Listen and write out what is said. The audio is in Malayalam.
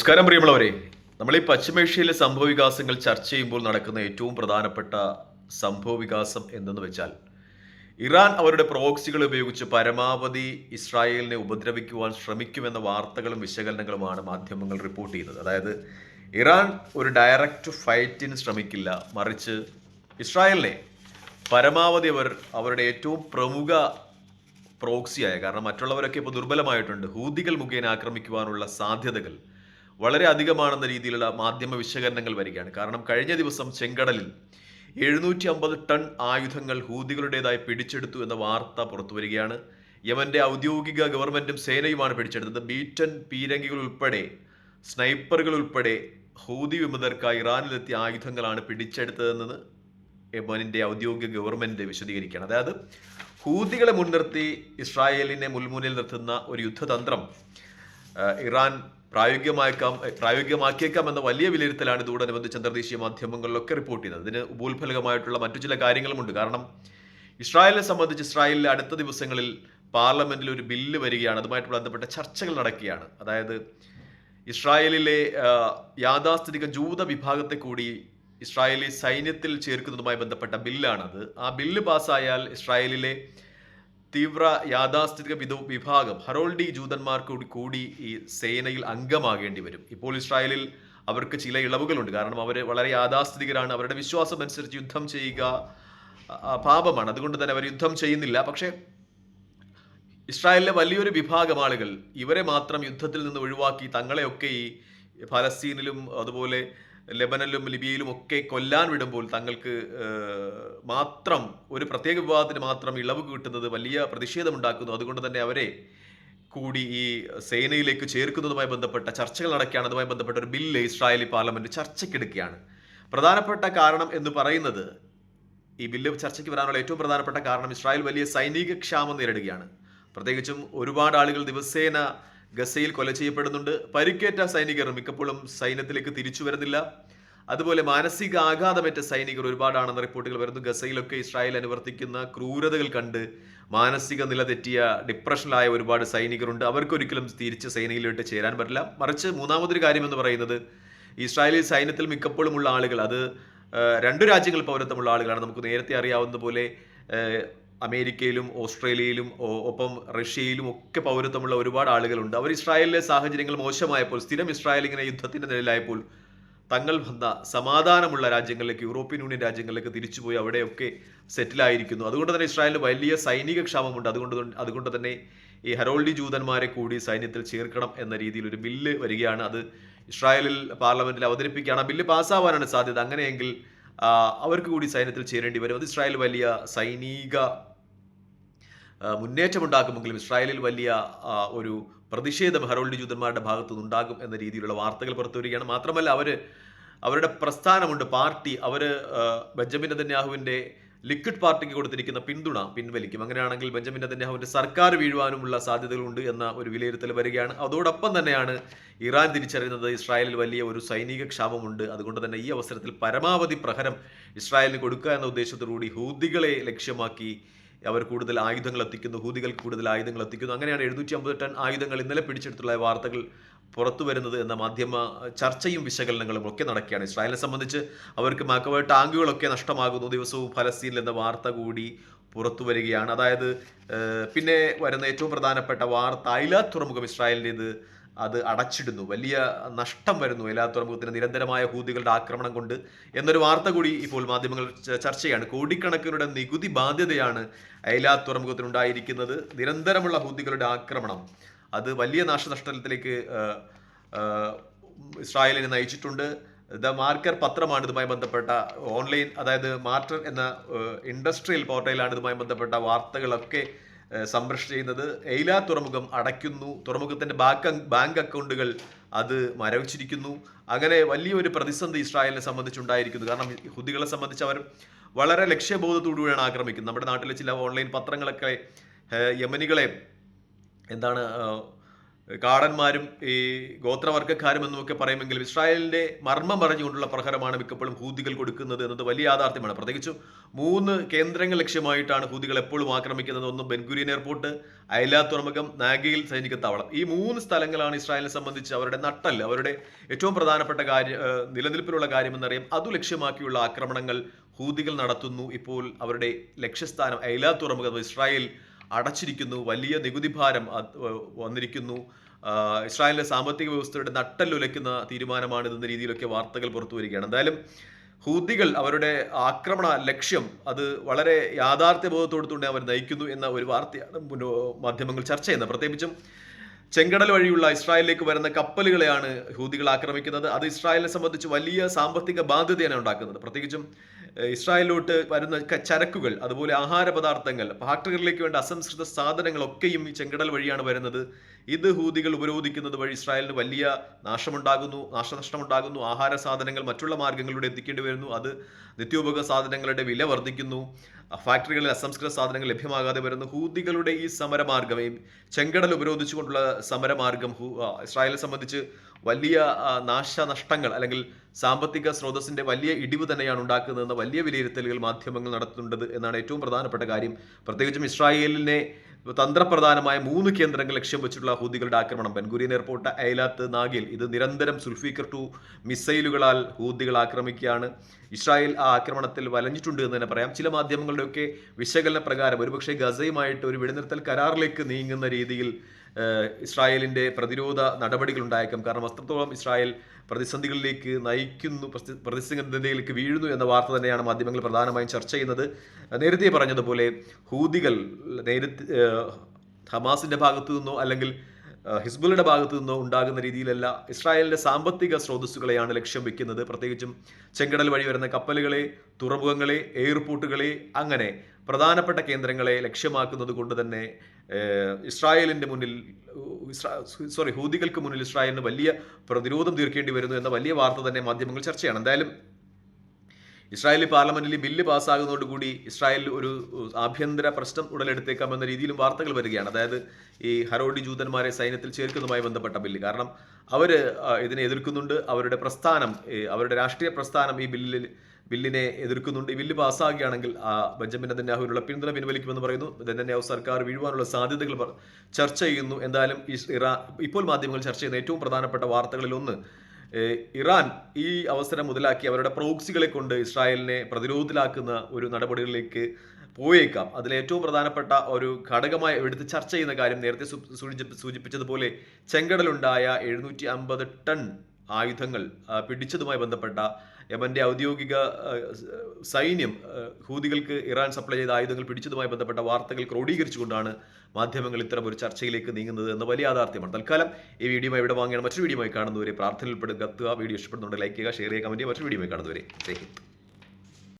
നമസ്കാരം പ്രിയമുള്ളവരെ. നമ്മൾ ഈ പശ്ചിമേഷ്യയിലെ സംഭവവികാസങ്ങൾ ചർച്ച ചെയ്യുമ്പോൾ നടക്കുന്ന ഏറ്റവും പ്രധാനപ്പെട്ട സംഭവവികാസം എന്തെന്ന് വെച്ചാൽ ഇറാൻ അവരുടെ പ്രോക്സികൾ ഉപയോഗിച്ച് പരമാവധി ഇസ്രായേലിനെ ഉപദ്രവിക്കുവാൻ ശ്രമിക്കുമെന്ന വാർത്തകളും വിശകലനങ്ങളുമാണ് മാധ്യമങ്ങൾ റിപ്പോർട്ട് ചെയ്യുന്നത്. അതായത് ഇറാൻ ഒരു ഡയറക്റ്റ് ഫൈറ്റിന് ശ്രമിക്കില്ല, മറിച്ച് ഇസ്രായേലിനെ പരമാവധി അവരുടെ ഏറ്റവും പ്രമുഖ പ്രോക്സിയായ, കാരണം മറ്റുള്ളവരൊക്കെ ഇപ്പോൾ ദുർബലമായിട്ടുണ്ട്, ഹൂതികൾ മുഖേന ആക്രമിക്കുവാനുള്ള സാധ്യതകൾ വളരെ അധികമാണെന്ന രീതിയിലുള്ള മാധ്യമ വിശകലനങ്ങൾ വരികയാണ്. കാരണം കഴിഞ്ഞ ദിവസം ചെങ്കടലിൽ 750 ടൺ ആയുധങ്ങൾ ഹൂതികളുടേതായി പിടിച്ചെടുത്തു എന്ന വാർത്ത പുറത്തു വരികയാണ്. യമന്റെ ഔദ്യോഗിക ഗവൺമെന്റും സേനയുമാണ് പിടിച്ചെടുത്തത്. ബീറ്റൻ പീരങ്കികൾ ഉൾപ്പെടെ, സ്നൈപ്പറുകൾ ഉൾപ്പെടെ ഹൂതി വിമതർക്കായി ഇറാനിലെത്തിയ ആയുധങ്ങളാണ് പിടിച്ചെടുത്തതെന്ന് യമനിന്റെ ഔദ്യോഗിക ഗവൺമെന്റ് വിശദീകരിക്കുകയാണ്. അതായത് ഹൂതികളെ മുൻനിർത്തി ഇസ്രായേലിനെ മുൾമുനിൽ നിർത്തുന്ന ഒരു യുദ്ധതന്ത്രം ഇറാൻ പ്രായോഗികമാക്കിയേക്കാം എന്ന വലിയ വിലയിരുത്തലാണ് ഇതോടനുബന്ധിച്ച് അന്തർദേശീയ മാധ്യമങ്ങളിലൊക്കെ റിപ്പോർട്ട് ചെയ്യുന്നത്. ഇതിന് ഉപോത്ഫലകമായിട്ടുള്ള മറ്റു ചില കാര്യങ്ങളുമുണ്ട്. കാരണം ഇസ്രായേലിനെ സംബന്ധിച്ച് ഇസ്രായേലിലെ അടുത്ത ദിവസങ്ങളിൽ പാർലമെന്റിൽ ഒരു ബില്ല് വരികയാണ്. അതുമായിട്ട് ബന്ധപ്പെട്ട ചർച്ചകൾ നടക്കുകയാണ്. അതായത് ഇസ്രായേലിലെ യാഥാസ്ഥിതിക ജൂത വിഭാഗത്തെ കൂടി ഇസ്രായേലി സൈന്യത്തിൽ ചേർക്കുന്നതുമായി ബന്ധപ്പെട്ട ബില്ലാണത്. ആ ബില്ല് പാസ്സായാൽ ഇസ്രായേലിലെ തീവ്ര യാഥാസ്ഥിതിക വിഭാഗം ഹറോൾഡി ജൂതന്മാർക്ക് കൂടി ഈ സേനയിൽ അംഗമാകേണ്ടി വരും. ഇപ്പോൾ ഇസ്രായേലിൽ അവർക്ക് ചില ഇളവുകളുണ്ട്. കാരണം അവർ വളരെ യാഥാസ്ഥിതികരാണ്. അവരുടെ വിശ്വാസം അനുസരിച്ച് യുദ്ധം ചെയ്യുക പാപമാണ്. അതുകൊണ്ട് തന്നെ അവർ യുദ്ധം ചെയ്യുന്നില്ല. പക്ഷേ ഇസ്രായേലിലെ വലിയൊരു വിഭാഗം ആളുകൾ ഇവരെ മാത്രം യുദ്ധത്തിൽ നിന്ന് ഒഴിവാക്കി തങ്ങളെയൊക്കെ ഈ ഫലസ്തീനിലും അതുപോലെ ലെബനനിലും ലിബിയയിലും ഒക്കെ കൊല്ലാൻ വിടുമ്പോൾ തങ്ങൾക്ക് മാത്രം ഒരു പ്രത്യേക വിഭാഗത്തിന് മാത്രം ഇളവ് കിട്ടുന്നത് വലിയ പ്രതിഷേധമുണ്ടാക്കുന്നു. അതുകൊണ്ട് തന്നെ അവരെ കൂടി ഈ സേനയിലേക്ക് ചേർക്കുന്നതുമായി ബന്ധപ്പെട്ട ചർച്ചകൾ നടക്കുകയാണ്. അതുമായി ബന്ധപ്പെട്ട ഒരു ബില്ല് ഇസ്രായേലി പാർലമെന്റ് ചർച്ചയ്ക്കെടുക്കുകയാണ്. പ്രധാനപ്പെട്ട കാരണം എന്ന് പറയുന്നത്, ഈ ബില്ല് ചർച്ചയ്ക്ക് വരാനുള്ള ഏറ്റവും പ്രധാനപ്പെട്ട കാരണം ഇസ്രായേൽ വലിയ സൈനിക ക്ഷാമം നേരിടുകയാണ്. പ്രത്യേകിച്ചും ഒരുപാട് ആളുകൾ ദിവസേന ഗസയിൽ കൊല ചെയ്യപ്പെടുന്നുണ്ട്. പരിക്കേറ്റ സൈനികർ മിക്കപ്പോഴും സൈന്യത്തിലേക്ക് തിരിച്ചു വരുന്നില്ല. അതുപോലെ മാനസിക ആഘാതമേറ്റ സൈനികർ ഒരുപാടാണെന്ന റിപ്പോർട്ടുകൾ വരുന്നു. ഗസയിലൊക്കെ ഇസ്രായേൽ അനുവർത്തിക്കുന്ന ക്രൂരതകൾ കണ്ട് മാനസിക നില തെറ്റിയ ഡിപ്രഷനിലായ ഒരുപാട് സൈനികരുണ്ട്. അവർക്കൊരിക്കലും തിരിച്ച് സേനയിലോട്ട് ചേരാൻ പറ്റില്ല. മറിച്ച് മൂന്നാമതൊരു കാര്യം എന്ന് പറയുന്നത്, ഇസ്രായേലി സൈന്യത്തിൽ മിക്കപ്പോഴുമുള്ള ആളുകൾ അത് രണ്ടു രാജ്യങ്ങൾ പൗരത്വമുള്ള ആളുകളാണ്. നമുക്ക് നേരത്തെ അറിയാവുന്ന പോലെ അമേരിക്കയിലും ഓസ്ട്രേലിയയിലും ഒപ്പം റഷ്യയിലും ഒക്കെ പൗരത്വമുള്ള ഒരുപാട് ആളുകളുണ്ട്. അവർ ഇസ്രായേലിലെ സാഹചര്യങ്ങൾ മോശമായപ്പോൾ, സ്ഥിരം ഇസ്രായേൽ ഇങ്ങനെ യുദ്ധത്തിന്റെ നിലയിലായപ്പോൾ തങ്ങൾ വന്ന സമാധാനമുള്ള രാജ്യങ്ങളിലേക്ക്, യൂറോപ്യൻ യൂണിയൻ രാജ്യങ്ങളിലേക്ക് തിരിച്ചുപോയി അവിടെയൊക്കെ സെറ്റിലായിരിക്കുന്നു. അതുകൊണ്ട് തന്നെ ഇസ്രായേലിന് വലിയ സൈനിക ക്ഷാമമുണ്ട്. അതുകൊണ്ട് തന്നെ ഈ ഹറോൾഡി ജൂതന്മാരെ കൂടി സൈന്യത്തിൽ ചേർക്കണം എന്ന രീതിയിൽ ഒരു ബില്ല് വരികയാണ്. അത് ഇസ്രായേലിൽ പാർലമെന്റിൽ അവതരിപ്പിക്കുകയാണ്. ആ ബില്ല് പാസ്സാവാനാണ് സാധ്യത. അങ്ങനെയെങ്കിൽ അവർക്ക് കൂടി സൈന്യത്തിൽ ചേരേണ്ടി വരും. അത് ഇസ്രായേൽ വലിയ സൈനിക മുന്നേറ്റമുണ്ടാക്കുമെങ്കിലും ഇസ്രായേലിൽ വലിയ ഒരു പ്രതിഷേധം ഹറോൾഡി ജൂതന്മാരുടെ ഭാഗത്തുനിന്ന് ഉണ്ടാകും എന്ന രീതിയിലുള്ള വാർത്തകൾ പുറത്തു വരികയാണ്. മാത്രമല്ല അവരുടെ പ്രസ്ഥാനമുണ്ട്, പാർട്ടി, ബെഞ്ചമിൻ നെതന്യാഹുവിൻ്റെ ലിക്വിഡ് പാർട്ടിക്ക് കൊടുത്തിരിക്കുന്ന പിന്തുണ പിൻവലിക്കും. അങ്ങനെയാണെങ്കിൽ ബെഞ്ചമിൻ നെതന്യാഹുവിൻ്റെ സർക്കാർ വീഴുവാനുമുള്ള സാധ്യതകളുണ്ട് എന്ന ഒരു വിലയിരുത്തൽ വരികയാണ്. അതോടൊപ്പം തന്നെയാണ് ഇറാൻ തിരിച്ചറിയുന്നത് ഇസ്രായേലിൽ വലിയ ഒരു സൈനിക ക്ഷാമമുണ്ട്. അതുകൊണ്ട് തന്നെ ഈ അവസരത്തിൽ പരമാവധി പ്രഹരം ഇസ്രായേലിന് കൊടുക്കുക എന്ന ഉദ്ദേശത്തോടുകൂടി ഹൂതികളെ ലക്ഷ്യമാക്കി അവർ കൂടുതൽ ആയുധങ്ങൾ എത്തിക്കുന്നു, ഹൂതികൾക്ക് കൂടുതൽ ആയുധങ്ങൾ എത്തിക്കുന്നു. അങ്ങനെയാണ് 750 ടൺ ആയുധങ്ങൾ ഇന്നലെ പിടിച്ചെടുത്തുള്ള വാർത്തകൾ പുറത്തു വരുന്നത് എന്ന മാധ്യമ ചർച്ചയും വിശകലനങ്ങളും ഒക്കെ നടക്കുകയാണ്. ഇസ്രായേലിനെ സംബന്ധിച്ച് അവർക്ക് മാക്കവ ടാങ്കുകളൊക്കെ നഷ്ടമാകുന്നു ദിവസവും ഫലസ്തീനിൽ എന്ന വാർത്ത കൂടി പുറത്തു വരികയാണ്. അതായത് പിന്നെ വരുന്ന ഏറ്റവും പ്രധാനപ്പെട്ട വാർത്ത, ഐലാത്ത് തുറമുഖം ഇസ്രായേലിൻ്റേത് അത് അടച്ചിടുന്നു, വലിയ നഷ്ടം വരുന്നു ഐലാത്ത് തുറമുഖത്തിന് നിരന്തരമായ ഹൂതികളുടെ ആക്രമണം കൊണ്ട് എന്നൊരു വാർത്ത കൂടി ഇപ്പോൾ മാധ്യമങ്ങൾ ചർച്ചയാണ്. കോടിക്കണക്കിനുള്ള നികുതി ബാധ്യതയാണ് ഐലാത്ത് തുറമുഖത്തിനുണ്ടായിരിക്കുന്നത്. നിരന്തരമുള്ള ഹൂതികളുടെ ആക്രമണം അത് വലിയ നാശനഷ്ടത്തിലേക്ക് ഇസ്രായേലിനെ നയിച്ചിട്ടുണ്ട്. ദ മാർക്കർ പത്രമാണ് ഇതുമായി ബന്ധപ്പെട്ട ഓൺലൈൻ, അതായത് മാർട്ടർ എന്ന ഇൻഡസ്ട്രിയൽ പോർട്ടലിലാണ് ഇതുമായി ബന്ധപ്പെട്ട വാർത്തകളൊക്കെ സംപ്രേഷണം ചെയ്യുന്നത്. എയ്ലാത്ത് തുറമുഖം അടയ്ക്കുന്നു, തുറമുഖത്തിന്റെ ബാങ്ക് അക്കൗണ്ടുകൾ അത് മരവിച്ചിരിക്കുന്നു. അങ്ങനെ വലിയൊരു പ്രതിസന്ധി ഇസ്രായേലിനെ സംബന്ധിച്ചുണ്ടായിരിക്കുന്നു. കാരണം ഹൂതികളെ സംബന്ധിച്ച് അവർ വളരെ ലക്ഷ്യബോധത്തോടുകൂടിയാണ് ആക്രമിക്കുന്നത്. നമ്മുടെ നാട്ടിലെ ചില ഓൺലൈൻ പത്രങ്ങളൊക്കെ യമനികളെ കാടന്മാരും ഈ ഗോത്രവർഗ്ഗക്കാരും എന്നുമൊക്കെ പറയുമെങ്കിലും ഇസ്രായേലിന്റെ മർമ്മം പറഞ്ഞുകൊണ്ടുള്ള പ്രഹരമാണ് മിക്കപ്പോഴും ഹൂതികൾ കൊടുക്കുന്നത് എന്നത് വലിയ യാഥാർത്ഥ്യമാണ്. പ്രത്യേകിച്ചും 3 കേന്ദ്രങ്ങൾ ലക്ഷ്യമായിട്ടാണ് ഹൂതികൾ എപ്പോഴും ആക്രമിക്കുന്നത്. ഒന്ന് ബെൻഗുരിയൻ എയർപോർട്ട്, ഐലാത്ത് തുറമുഖം, നാഗയിൽ സൈനിക താവളം. ഈ 3 സ്ഥലങ്ങളാണ് ഇസ്രായേലിനെ സംബന്ധിച്ച് അവരുടെ നട്ടല്, അവരുടെ ഏറ്റവും പ്രധാനപ്പെട്ട നിലനിൽപ്പിലുള്ള കാര്യമെന്നറിയാം. അതു ലക്ഷ്യമാക്കിയുള്ള ആക്രമണങ്ങൾ ഹൂതികൾ നടത്തുന്നു. ഇപ്പോൾ അവരുടെ ലക്ഷ്യസ്ഥാനം ഐലാത്ത് തുറമുഖം ഇസ്രായേൽ അടച്ചിരിക്കുന്നു. വലിയ നികുതി ഭാരം വന്നിരിക്കുന്നു. ഇസ്രായേലിന്റെ സാമ്പത്തിക വ്യവസ്ഥയുടെ നട്ടെല്ലുലയ്ക്കുന്ന തീരുമാനമാണിതെന്ന രീതിയിലൊക്കെ വാർത്തകൾ പുറത്തു വരികയാണ്. എന്തായാലും ഹൂതികൾ അവരുടെ ആക്രമണ ലക്ഷ്യം അത് വളരെ യാഥാർത്ഥ്യബോധത്തോടുകൂടി അവർ നയിക്കുന്നു എന്ന ഒരു വാർത്തയാണ് മാധ്യമങ്ങൾ ചർച്ച ചെയ്യുന്നത്. പ്രത്യേകിച്ചും ചെങ്കടൽ വഴിയുള്ള ഇസ്രായേലിലേക്ക് വരുന്ന കപ്പലുകളെയാണ് ഹൂതികൾ ആക്രമിക്കുന്നത്. അത് ഇസ്രായേലിനെ സംബന്ധിച്ച് വലിയ സാമ്പത്തിക ബാധ്യതയാണ് ഉണ്ടാക്കുന്നത്. പ്രത്യേകിച്ചും ഇസ്രായേലിലോട്ട് വരുന്ന ചരക്കുകൾ, അതുപോലെ ആഹാര പദാർത്ഥങ്ങൾ, ഫാക്ടറികളിലേക്ക് വേണ്ട അസംസ്കൃത സാധനങ്ങളൊക്കെയും ഈ ചെങ്കടൽ വഴിയാണ് വരുന്നത്. ഇത് ഹൂതികൾ ഉപരോധിക്കുന്നത് വഴി ഇസ്രായേലിന് വലിയ നാശനഷ്ടമുണ്ടാകുന്നു. ആഹാര സാധനങ്ങൾ മറ്റുള്ള മാർഗങ്ങളിലൂടെ എത്തിക്കേണ്ടി വരുന്നു. അത് നിത്യോപയോഗ സാധനങ്ങളുടെ വില വർദ്ധിക്കുന്നു. ഫാക്ടറികളിൽ അസംസ്കൃത സാധനങ്ങൾ ലഭ്യമാകാതെ വരുന്നു. ഹൂതികളുടെ ഈ സമരമാർഗം, ഈ ചെങ്കടൽ ഉപരോധിച്ചുകൊണ്ടുള്ള സമരമാർഗം ഇസ്രായേലിനെ സംബന്ധിച്ച് വലിയ നാശനഷ്ടങ്ങൾ അല്ലെങ്കിൽ സാമ്പത്തിക സ്രോതസ്സിന്റെ വലിയ ഇടിവ് തന്നെയാണ് ഉണ്ടാക്കുന്നതെന്ന വലിയ വിലയിരുത്തലുകൾ മാധ്യമങ്ങൾ നടത്തുന്നുണ്ട് എന്നാണ് ഏറ്റവും പ്രധാനപ്പെട്ട കാര്യം. പ്രത്യേകിച്ചും ഇസ്രായേലിനെ തന്ത്രപ്രധാനമായ 3 കേന്ദ്രങ്ങൾ ലക്ഷ്യം വെച്ചിട്ടുള്ള ഹൂതികളുടെ ആക്രമണം, ബെൻഗുരിയൻ എയർപോർട്ട്, ഐലാത്ത്, നാഗിൽ, ഇത് നിരന്തരം സുൽഫീക്കർ 2 മിസൈലുകളാൽ ഹൂതികൾ ആക്രമിക്കുകയാണ്. ഇസ്രായേൽ ആ ആക്രമണത്തിൽ വലഞ്ഞിട്ടുണ്ട് എന്ന് തന്നെ പറയാം. ചില മാധ്യമങ്ങളുടെയൊക്കെ വിശകലന പ്രകാരം ഒരുപക്ഷെ ഗസയുമായിട്ട് ഒരു വെടിനിർത്തൽ കരാറിലേക്ക് നീങ്ങുന്ന രീതിയിൽ ഇസ്രായേലിന്റെ പ്രതിരോധ നടപടികൾ ഉണ്ടായേക്കാം. കാരണം അത്രത്തോളം ഇസ്രായേൽ പ്രതിസന്ധികളിലേക്ക് നയിക്കുന്നു, പ്രതിസന്ധിയിലേക്ക് വീഴുന്നു എന്ന വാർത്ത തന്നെയാണ് മാധ്യമങ്ങൾ പ്രധാനമായും ചർച്ച ചെയ്യുന്നത്. നേരത്തെ പറഞ്ഞതുപോലെ ഹൂതികൾ ഹമാസിന്റെ ഭാഗത്തു നിന്നോ അല്ലെങ്കിൽ ഹിസ്ബുള്ളയുടെ ഭാഗത്തു നിന്നോ ഉണ്ടാകുന്ന രീതിയിലല്ല, ഇസ്രായേലിന്റെ സാമ്പത്തിക സ്രോതസ്സുകളെയാണ് ലക്ഷ്യം വെക്കുന്നത്. പ്രത്യേകിച്ചും ചെങ്കടൽ വഴി വരുന്ന കപ്പലുകളെ, തുറമുഖങ്ങളെ, എയർപോർട്ടുകളെ, അങ്ങനെ പ്രധാനപ്പെട്ട കേന്ദ്രങ്ങളെ ലക്ഷ്യമാക്കുന്നത് കൊണ്ട് തന്നെ ഹൂതികൾക്ക് മുന്നിൽ ഇസ്രായേലിന് വലിയ പ്രതിരോധം തീർക്കേണ്ടി വരുന്നു എന്ന വലിയ വാർത്ത തന്നെ മാധ്യമങ്ങൾ ചർച്ചയാണ്. എന്തായാലും ഇസ്രായേലി പാർലമെന്റിൽ ബില്ല് പാസ്സാകുന്നതോടുകൂടി ഇസ്രായേലിൽ ഒരു ആഭ്യന്തര പ്രശ്നം ഉടലെടുത്തേക്കാമെന്ന രീതിയിലും വാർത്തകൾ വരികയാണ്. അതായത് ഈ ഹരോഡി ജൂതന്മാരെ സൈന്യത്തിൽ ചേർക്കുന്നതുമായി ബന്ധപ്പെട്ട ബില്ല്. കാരണം അവർ ഇതിനെ എതിർക്കുന്നുണ്ട്. അവരുടെ പ്രസ്ഥാനം, അവരുടെ രാഷ്ട്രീയ പ്രസ്ഥാനം ഈ ബില്ലിനെ എതിർക്കുന്നുണ്ട്. ഈ ബില്ല് പാസ്സാകുകയാണെങ്കിൽ ബെഞ്ചമിൻ നെതന്യാഹുവിനുള്ള പിന്തുണ പിൻവലിക്കുമെന്ന് പറയുന്നു. നെതന്യാഹു സർക്കാർ വീഴുവാനുള്ള സാധ്യതകൾ ചർച്ച ചെയ്യുന്നു. എന്തായാലും ഇപ്പോൾ മാധ്യമങ്ങൾ ചർച്ച ചെയ്യുന്ന ഏറ്റവും പ്രധാനപ്പെട്ട വാർത്തകളിൽ ഒന്ന്, ഇറാൻ ഈ അവസരം മുതലാക്കി അവരുടെ പ്രോക്സികളെ കൊണ്ട് ഇസ്രായേലിനെ പ്രതിരോധത്തിലാക്കുന്ന ഒരു നടപടികളിലേക്ക് പോയേക്കാം. അതിൽ ഏറ്റവും പ്രധാനപ്പെട്ട ഒരു ഘടകമായി എടുത്ത് ചർച്ച ചെയ്യുന്ന കാര്യം, നേരത്തെ സൂചിപ്പിച്ചതുപോലെ ചെങ്കടലുണ്ടായ 750 ടൺ ആയുധങ്ങൾ പിടിച്ചതുമായി ബന്ധപ്പെട്ട യമന്റെ ഔദ്യോഗിക സൈന്യം ഹൂതികൾക്ക് ഇറാൻ സപ്ലൈ ചെയ്ത ആയുധങ്ങൾ പിടിച്ചതുമായി ബന്ധപ്പെട്ട വാർത്തകൾ ക്രോഡീകരിച്ചുകൊണ്ടാണ് മാധ്യമങ്ങൾ ഇത്തരം ഒരു ചർച്ചയിലേക്ക് നീങ്ങുന്നത് എന്ന വലിയ യാഥാർത്ഥ്യമാണ്. തൽക്കാലം ഈ വീഡിയോ ഇവിടെ വാങ്ങിയാണ്. മറ്റൊരു വീഡിയോ കാണുന്നവരെ പ്രാർത്ഥനയിൽപ്പെടുക. വീഡിയോ ഇഷ്ടപ്പെടുന്നുണ്ട് ലൈക്ക് ചെയ്യുക, ഷെയർ ചെയ്യുക, കമന്റ് ചെയ്യുക. മറ്റൊരു വീഡിയോ കാണുന്നവരെ ജയ് ഹിന്ദ്.